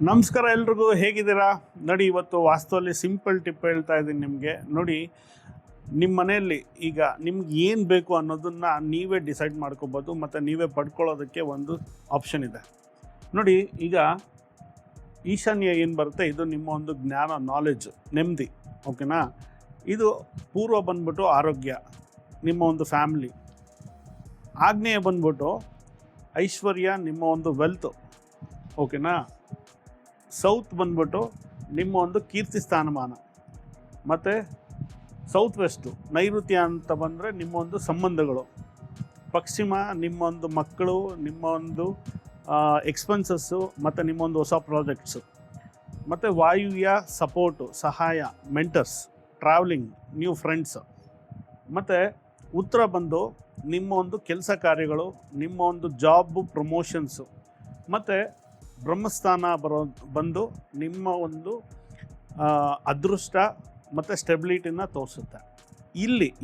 ನಮಸ್ಕಾರ ಎಲ್ರಿಗೂ, ಹೇಗಿದ್ದೀರಾ? ನೋಡಿ, ಇವತ್ತು ವಾಸ್ತವಲ್ಲಿ ಸಿಂಪಲ್ ಟಿಪ್ ಹೇಳ್ತಾ ಇದ್ದೀನಿ ನಿಮಗೆ. ನೋಡಿ, ನಿಮ್ಮ ಮನೆಯಲ್ಲಿ ಈಗ ನಿಮ್ಗೆ ಏನು ಬೇಕು ಅನ್ನೋದನ್ನು ನೀವೇ ಡಿಸೈಡ್ ಮಾಡ್ಕೋಬೋದು ಮತ್ತು ನೀವೇ ಪಡ್ಕೊಳ್ಳೋದಕ್ಕೆ ಒಂದು ಆಪ್ಷನ್ ಇದೆ. ನೋಡಿ, ಈಗ ಈಶಾನ್ಯ ಏನು ಬರುತ್ತೆ, ಇದು ನಿಮ್ಮ ಒಂದು ಜ್ಞಾನ, ನಾಲೆಡ್ಜ್, ನೆಮ್ಮದಿ, ಓಕೆನಾ. ಇದು ಪೂರ್ವ ಬಂದ್ಬಿಟ್ಟು ಆರೋಗ್ಯ, ನಿಮ್ಮ ಒಂದು ಫ್ಯಾಮ್ಲಿ. ಆಗ್ನೇಯ ಬಂದ್ಬಿಟ್ಟು ಐಶ್ವರ್ಯ, ನಿಮ್ಮ ಒಂದು ವೆಲ್ತು, ಓಕೆನಾ. ಸೌತ್ ಬಂದ್ಬಿಟ್ಟು ನಿಮ್ಮ ಒಂದು ಕೀರ್ತಿ ಸ್ಥಾನಮಾನ. ಮತ್ತು ಸೌತ್ ವೆಸ್ಟು ನೈಋತ್ಯ ಅಂತ ಬಂದರೆ ನಿಮ್ಮ ಒಂದು ಸಂಬಂಧಗಳು. ಪಶ್ಚಿಮ ನಿಮ್ಮ ಒಂದು ಮಕ್ಕಳು, ನಿಮ್ಮ ಒಂದು ಎಕ್ಸ್ಪೆನ್ಸಸ್ಸು ಮತ್ತು ನಿಮ್ಮ ಒಂದು ಹೊಸ ಪ್ರಾಜೆಕ್ಟ್ಸು. ಮತ್ತು ವಾಯುವ್ಯ ಸಪೋರ್ಟು, ಸಹಾಯ, ಮೆಂಟರ್ಸ್, ಟ್ರಾವೆಲಿಂಗ್, ನ್ಯೂ ಫ್ರೆಂಡ್ಸು. ಮತ್ತು ಉತ್ತರ ಬಂದು ನಿಮ್ಮ ಒಂದು ಕೆಲಸ ಕಾರ್ಯಗಳು, ನಿಮ್ಮ ಒಂದು ಜಾಬು, ಪ್ರಮೋಷನ್ಸು. ಮತ್ತು ಬ್ರಹ್ಮಸ್ಥಾನ ಬಂದು ನಿಮ್ಮ ಒಂದು ಅದೃಷ್ಟ ಮತ್ತು ಸ್ಟೆಬಿಲಿಟಿನ ತೋರಿಸುತ್ತೆ.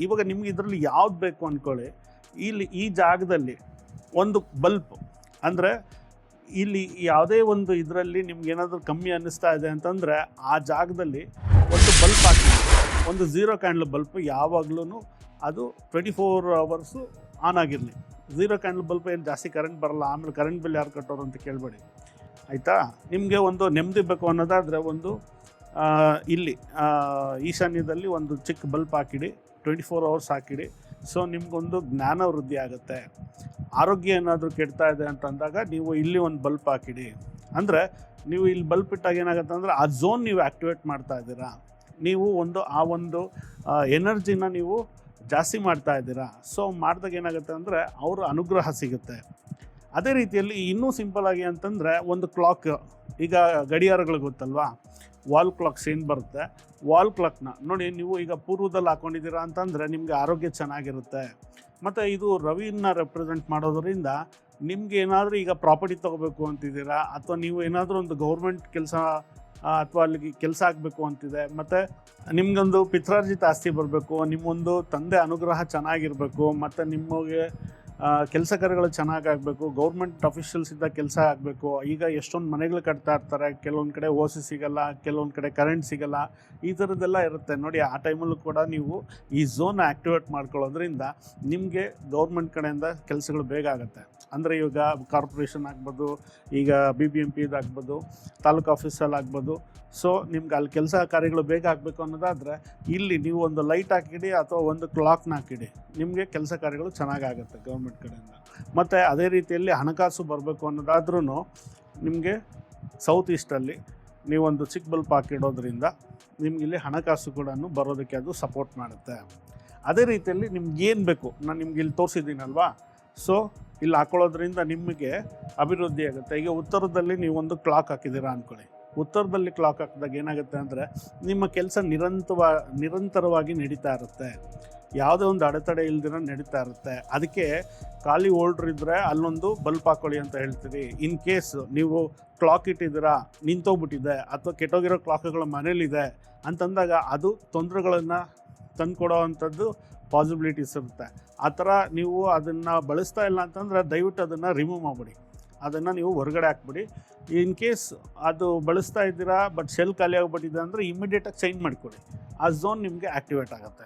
ಇವಾಗ ನಿಮ್ಗೆ ಇದರಲ್ಲಿ ಯಾವ್ದು ಬೇಕು ಅಂದ್ಕೊಳ್ಳಿ. ಈ ಜಾಗದಲ್ಲಿ ಒಂದು ಬಲ್ಪ್, ಅಂದರೆ ಇಲ್ಲಿ ಯಾವುದೇ ಒಂದು ಇದರಲ್ಲಿ ನಿಮ್ಗೆ ಏನಾದರೂ ಕಮ್ಮಿ ಅನ್ನಿಸ್ತಾ ಇದೆ ಅಂತಂದರೆ ಆ ಜಾಗದಲ್ಲಿ ಒಂದು ಬಲ್ಪ್ ಹಾಕಿ, ಒಂದು 0 ಕ್ಯಾಂಡಲ್ ಬಲ್ಪ್ ಯಾವಾಗಲೂ ಅದು 24 ಅವರ್ಸು ಆನ್ ಆಗಿರಲಿ. 0 ಕ್ಯಾಂಡಲ್ ಬಲ್ಪ್ ಏನು ಜಾಸ್ತಿ ಕರೆಂಟ್ ಬರಲ್ಲ, ಆಮೇಲೆ ಕರೆಂಟ್ ಬಿಲ್ ಯಾರು ಕಟ್ಟೋರು ಅಂತ ಕೇಳಬೇಡಿ, ಆಯಿತಾ. ನಿಮಗೆ ಒಂದು ನೆಮ್ಮದಿ ಬೇಕು ಅನ್ನೋದಾದರೆ ಒಂದು ಈಶಾನ್ಯದಲ್ಲಿ ಒಂದು ಚಿಕ್ಕ ಬಲ್ಪ್ ಹಾಕಿಡಿ, 24 ಅವರ್ಸ್ ಹಾಕಿಡಿ. ಸೊ ನಿಮಗೊಂದು ಜ್ಞಾನ ವೃದ್ಧಿ ಆಗುತ್ತೆ. ಆರೋಗ್ಯ ಏನಾದರೂ ಕೆಡ್ತಾ ಇದೆ ಅಂತಂದಾಗ ನೀವು ಇಲ್ಲಿ ಒಂದು ಬಲ್ಪ್ ಹಾಕಿಡಿ. ಅಂದರೆ ನೀವು ಇಲ್ಲಿ ಬಲ್ಪ್ ಇಟ್ಟಾಗ ಏನಾಗುತ್ತೆ ಅಂದರೆ ಆ ಝೋನ್ ನೀವು ಆ್ಯಕ್ಟಿವೇಟ್ ಮಾಡ್ತಾ ಇದ್ದೀರಾ, ನೀವು ಆ ಒಂದು ಎನರ್ಜಿನ ನೀವು ಜಾಸ್ತಿ ಮಾಡ್ತಾ ಇದ್ದೀರಾ. ಸೊ ಮಾಡಿದಾಗ ಏನಾಗುತ್ತೆ ಅಂದರೆ ಅವರ ಅನುಗ್ರಹ ಸಿಗುತ್ತೆ. ಅದೇ ರೀತಿಯಲ್ಲಿ ಇನ್ನೂ ಸಿಂಪಲ್ಲಾಗಿ ಅಂತಂದರೆ ಒಂದು ಕ್ಲಾಕ್, ಈಗ ಗಡಿಯಾರಗಳು ಗೊತ್ತಲ್ವಾ, ವಾಲ್ ಕ್ಲಾಕ್ಸ್ ಏನು ಬರುತ್ತೆ, ವಾಲ್ ಕ್ಲಾಕ್ನ ನೋಡಿ, ನೀವು ಈಗ ಪೂರ್ವದಲ್ಲಿ ಹಾಕ್ಕೊಂಡಿದ್ದೀರಾ ಅಂತಂದರೆ ನಿಮಗೆ ಆರೋಗ್ಯ ಚೆನ್ನಾಗಿರುತ್ತೆ. ಮತ್ತು ಇದು ರವಿನ ರೆಪ್ರೆಸೆಂಟ್ ಮಾಡೋದರಿಂದ ನಿಮ್ಗೆ ಏನಾದರೂ ಈಗ ಪ್ರಾಪರ್ಟಿ ತೊಗೋಬೇಕು ಅಂತಿದ್ದೀರಾ, ಅಥವಾ ನೀವು ಏನಾದರೂ ಒಂದು ಗೌರ್ಮೆಂಟ್ ಕೆಲಸ ಅಥವಾ ಅಲ್ಲಿಗೆ ಕೆಲಸ ಆಗಬೇಕು ಅಂತಿದೆ, ಮತ್ತು ನಿಮಗೊಂದು ಪಿತ್ರಾರ್ಜಿತ ಆಸ್ತಿ ಬರಬೇಕು, ನಿಮ್ಮೊಂದು ತಂದೆ ಅನುಗ್ರಹ ಚೆನ್ನಾಗಿರಬೇಕು, ಮತ್ತು ನಿಮಗೆ ಕೆಲಸ ಕಾರ್ಯಗಳು ಚೆನ್ನಾಗಾಗಬೇಕು, ಗೌರ್ಮೆಂಟ್ ಅಫಿಷಿಯಲ್ಸಿಂದ ಕೆಲಸ ಆಗಬೇಕು. ಈಗ ಎಷ್ಟೊಂದು ಮನೆಗಳು ಕಟ್ತಾ ಇರ್ತಾರೆ, ಕೆಲವೊಂದು ಕಡೆ ಓಸಿ ಸಿಗಲ್ಲ, ಕೆಲವೊಂದು ಕಡೆ ಕರೆಂಟ್ ಸಿಗಲ್ಲ, ಈ ಥರದ್ದೆಲ್ಲ ಇರುತ್ತೆ. ನೋಡಿ, ಆ ಟೈಮಲ್ಲೂ ಕೂಡ ನೀವು ಈ ಝೋನ್ ಆ್ಯಕ್ಟಿವೇಟ್ ಮಾಡ್ಕೊಳ್ಳೋದ್ರಿಂದ ನಿಮಗೆ ಗೌರ್ಮೆಂಟ್ ಕಡೆಯಿಂದ ಕೆಲಸಗಳು ಬೇಗ ಆಗುತ್ತೆ. ಅಂದರೆ ಇವಾಗ ಕಾರ್ಪೊರೇಷನ್ ಆಗ್ಬೋದು, ಈಗ BBMP ಇದಾಗ್ಬೋದು, ತಾಲೂಕು ಆಫೀಸಲ್ಲಿ ಆಗ್ಬೋದು. ಸೊ ನಿಮ್ಗೆ ಅಲ್ಲಿ ಕೆಲಸ ಕಾರ್ಯಗಳು ಬೇಗ ಆಗಬೇಕು ಅನ್ನೋದಾದರೆ ಇಲ್ಲಿ ನೀವು ಒಂದು ಲೈಟ್ ಹಾಕಿಡಿ ಅಥವಾ ಒಂದು ಕ್ಲಾಕ್ನ ಹಾಕಿಡಿ, ನಿಮಗೆ ಕೆಲಸ ಕಾರ್ಯಗಳು ಚೆನ್ನಾಗಾಗುತ್ತೆ ಗೌರ್ಮೆಂಟ್ ಕಡೆಯಿಂದ. ಮತ್ತು ಅದೇ ರೀತಿಯಲ್ಲಿ ಹಣಕಾಸು ಬರಬೇಕು ಅನ್ನೋದಾದ್ರೂ ನಿಮಗೆ ಸೌತ್ ಈಸ್ಟಲ್ಲಿ ನೀವೊಂದು ಚಿಕ್ಕ ಬಲ್ಪ್ ಹಾಕಿಡೋದ್ರಿಂದ ನಿಮಗಿಲ್ಲಿ ಹಣಕಾಸು ಕೂಡ ಬರೋದಕ್ಕೆ ಅದು ಸಪೋರ್ಟ್ ಮಾಡುತ್ತೆ. ಅದೇ ರೀತಿಯಲ್ಲಿ ನಿಮ್ಗೆ ಏನು ಬೇಕು, ನಾನು ನಿಮ್ಗೆ ಇಲ್ಲಿ ತೋರಿಸಿದ್ದೀನಲ್ವಾ, ಸೊ ಇಲ್ಲಿ ಹಾಕೊಳ್ಳೋದ್ರಿಂದ ನಿಮಗೆ ಅಭಿವೃದ್ಧಿ ಆಗುತ್ತೆ. ಈಗ ಉತ್ತರದಲ್ಲಿ ನೀವೊಂದು ಕ್ಲಾಕ್ ಹಾಕಿದ್ದೀರಾ ಅಂದ್ಕೊಳ್ಳಿ, ಉತ್ತರದಲ್ಲಿ ಕ್ಲಾಕ್ ಹಾಕಿದಾಗ ಏನಾಗುತ್ತೆ ಅಂದರೆ ನಿಮ್ಮ ಕೆಲಸ ನಿರಂತರವಾಗಿ ನಡೀತಾ ಇರುತ್ತೆ, ಯಾವುದೇ ಒಂದು ಅಡೆತಡೆ ಇಲ್ದಿರ ನಡೀತಾ ಇರುತ್ತೆ. ಅದಕ್ಕೆ ಖಾಲಿ ಹೋಲ್ಡ್ರ್ ಇದ್ದರೆ ಅಲ್ಲೊಂದು ಬಲ್ಪ್ ಹಾಕ್ಕೊಳ್ಳಿ ಅಂತ ಹೇಳ್ತೀವಿ. ಇನ್ ಕೇಸ್ ನೀವು ಕ್ಲಾಕ್ ಇಟ್ಟಿದ್ದೀರಾ, ನಿಂತೋಗ್ಬಿಟ್ಟಿದೆ, ಅಥವಾ ಕೆಟ್ಟೋಗಿರೋ ಕ್ಲಾಕ್ಗಳು ಮನೇಲಿದೆ ಅಂತಂದಾಗ ಅದು ತೊಂದರೆಗಳನ್ನು ತಂದುಕೊಡೋ ಅಂಥದ್ದು ಪಾಸಿಬಿಲಿಟೀಸ್ ಇರುತ್ತೆ. ಆ ಥರ ನೀವು ಅದನ್ನು ಬಳಸ್ತಾ ಇಲ್ಲ ಅಂತಂದರೆ ದಯವಿಟ್ಟು ಅದನ್ನು ರಿಮೂವ್ ಮಾಡಿಬಿಡಿ, ಅದನ್ನು ನೀವು ಹೊರಗಡೆ ಹಾಕ್ಬಿಡಿ. ಇನ್ ಕೇಸ್ ಅದು ಬಳಸ್ತಾ ಇದ್ದೀರಾ ಬಟ್ ಸೆಲ್ ಖಾಲಿ ಆಗಿಬಿಟ್ಟಿದೆ ಅಂದರೆ ಇಮಿಡಿಯೇಟಾಗಿ ಚೇಂಜ್ ಮಾಡಿಕೊಡಿ, ಆ ಝೋನ್ ನಿಮಗೆ ಆ್ಯಕ್ಟಿವೇಟ್ ಆಗುತ್ತೆ.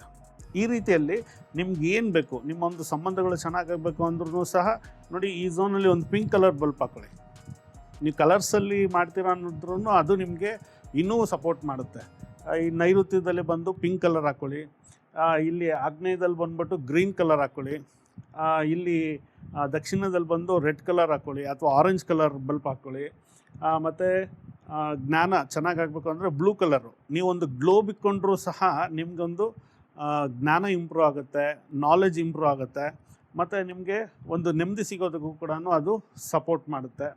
ಈ ರೀತಿಯಲ್ಲಿ ನಿಮ್ಗೆ ಏನು ಬೇಕು, ನಿಮ್ಮ ಒಂದು ಸಂಬಂಧಗಳು ಚೆನ್ನಾಗಾಗಬೇಕು ಅಂದ್ರೂ ಸಹ ನೋಡಿ, ಈ ಝೋನಲ್ಲಿ ಒಂದು ಪಿಂಕ್ ಕಲರ್ ಬಲ್ಪ್ ಹಾಕ್ಕೊಳ್ಳಿ. ನೀವು ಕಲರ್ಸಲ್ಲಿ ಮಾಡ್ತೀರಾ ಅನ್ನೋದ್ರೂ ಅದು ನಿಮಗೆ ಇನ್ನೂ ಸಪೋರ್ಟ್ ಮಾಡುತ್ತೆ. ಈ ನೈಋತ್ಯದಲ್ಲಿ ಬಂದು ಪಿಂಕ್ ಕಲರ್ ಹಾಕ್ಕೊಳ್ಳಿ, ಇಲ್ಲಿ ಆಗ್ನೇಯದಲ್ಲಿ ಬಂದ್ಬಿಟ್ಟು ಗ್ರೀನ್ ಕಲರ್ ಹಾಕ್ಕೊಳ್ಳಿ, ಇಲ್ಲಿ ದಕ್ಷಿಣದಲ್ಲಿ ಬಂದು ರೆಡ್ ಕಲರ್ ಹಾಕ್ಕೊಳ್ಳಿ ಅಥವಾ ಆರೆಂಜ್ ಕಲರ್ ಬಲ್ಪ್ ಹಾಕ್ಕೊಳ್ಳಿ. ಮತ್ತು ಜ್ಞಾನ ಚೆನ್ನಾಗಾಗಬೇಕು ಅಂದರೆ ಬ್ಲೂ ಕಲರು. ನೀವೊಂದು ಗ್ಲೋಬ್ ಇಟ್ಕೊಂಡ್ರೂ ಸಹ ನಿಮಗೊಂದು ಜ್ಞಾನ ಇಂಪ್ರೂವ್ ಆಗುತ್ತೆ, ನಾಲೆಜ್ ಇಂಪ್ರೂವ್ ಆಗುತ್ತೆ, ಮತ್ತು ನಿಮಗೆ ಒಂದು ನೆಮ್ಮದಿ ಸಿಗೋದಕ್ಕೂ ಕೂಡ ಅದು ಸಪೋರ್ಟ್ ಮಾಡುತ್ತೆ.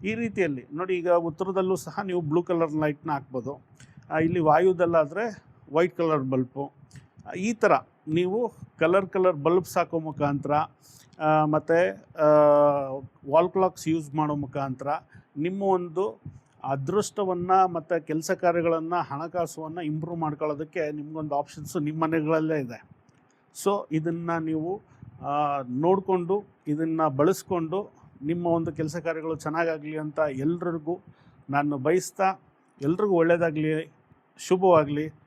ಈ ರೀತಿಯಲ್ಲಿ ನೋಡಿ, ಈಗ ಉತ್ತರದಲ್ಲೂ ಸಹ ನೀವು ಬ್ಲೂ ಕಲರ್ ಲೈಟ್ನ ಹಾಕ್ಬೋದು, ಇಲ್ಲಿ ವಾಯುದಲ್ಲಾದರೆ ವೈಟ್ ಕಲರ್ ಬಲ್ಪು. ಈ ಥರ ನೀವು ಕಲರ್ ಬಲ್ಬ್ಸ್ ಹಾಕೋ ಮುಖಾಂತರ ಮತ್ತು ವಾಲ್ ಕ್ಲಾಕ್ಸ್ ಯೂಸ್ ಮಾಡೋ ಮುಖಾಂತರ ನಿಮ್ಮ ಒಂದು ಅದೃಷ್ಟವನ್ನು ಮತ್ತು ಕೆಲಸ ಕಾರ್ಯಗಳನ್ನು, ಹಣಕಾಸನ್ನು ಇಂಪ್ರೂವ್ ಮಾಡ್ಕೊಳ್ಳೋದಕ್ಕೆ ನಿಮಗೊಂದು ಆಪ್ಷನ್ಸು ನಿಮ್ಮ ಮನೆಗಳಲ್ಲೇ ಇದೆ. ಸೊ ಇದನ್ನು ನೀವು ನೋಡಿಕೊಂಡು, ಇದನ್ನು ಬಳಸ್ಕೊಂಡು ನಿಮ್ಮ ಒಂದು ಕೆಲಸ ಕಾರ್ಯಗಳು ಚೆನ್ನಾಗಾಗಲಿ ಅಂತ ಎಲ್ರಿಗೂ ನಾನು ಬಯಸ್ತಾ ಎಲ್ರಿಗೂ ಒಳ್ಳೆಯದಾಗಲಿ, ಶುಭವಾಗಲಿ.